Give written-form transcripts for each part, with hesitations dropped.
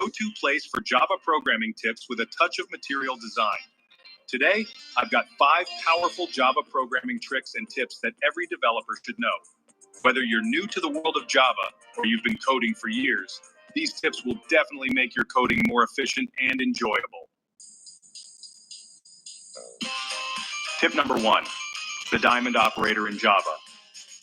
go-to place for Java programming tips with a touch of material design. Today, I've got 5 powerful Java programming tricks and tips that every developer should know. Whether you're new to the world of Java or you've been coding for years, these tips will definitely make your coding more efficient and enjoyable. Tip number 1, the diamond operator in Java.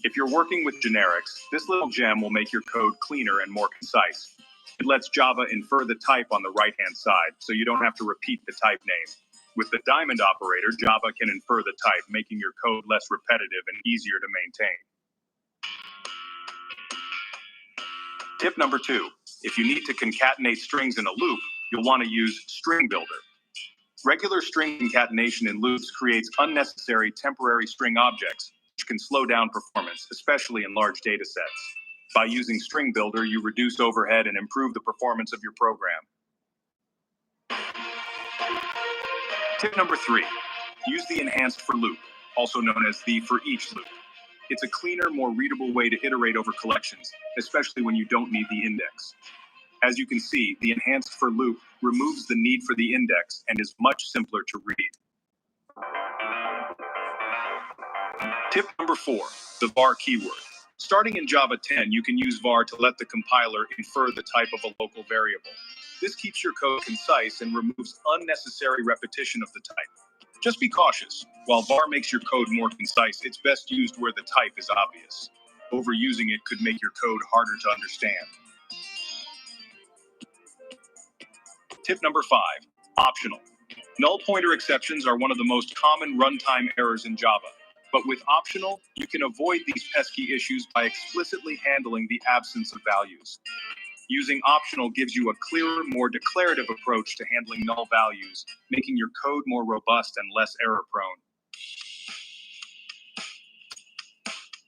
If you're working with generics, this little gem will make your code cleaner and more concise. It lets Java infer the type on the right-hand side, so you don't have to repeat the type name. With the diamond operator, Java can infer the type, making your code less repetitive and easier to maintain. Tip number 2, if you need to concatenate strings in a loop, you'll want to use String Builder. Regular string concatenation in loops creates unnecessary temporary string objects, which can slow down performance, especially in large data sets. By using String Builder, you reduce overhead and improve the performance of your program. Tip number 3, use the enhanced for loop, also known as the for each loop. It's a cleaner, more readable way to iterate over collections, especially when you don't need the index. As you can see, the enhanced for loop removes the need for the index and is much simpler to read. Tip number 4, the var keyword. Starting in Java 10, you can use var to let the compiler infer the type of a local variable. This keeps your code concise and removes unnecessary repetition of the type. Just be cautious. While var makes your code more concise, it's best used where the type is obvious. Overusing it could make your code harder to understand. Tip number 5, optional. Null pointer exceptions are one of the most common runtime errors in Java. But with optional, you can avoid these pesky issues by explicitly handling the absence of values. Using optional gives you a clearer, more declarative approach to handling null values, making your code more robust and less error-prone.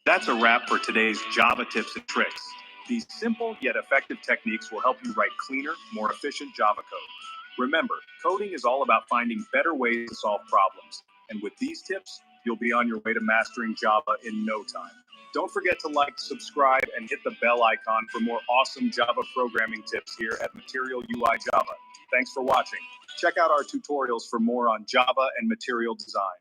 That's a wrap for today's Java tips and tricks. These simple yet effective techniques will help you write cleaner, more efficient Java code. Remember, coding is all about finding better ways to solve problems. And with these tips, you'll be on your way to mastering Java in no time. Don't forget to like, subscribe, and hit the bell icon for more awesome Java programming tips here at Material UI Java. Thanks for watching. Check out our tutorials for more on Java and material design.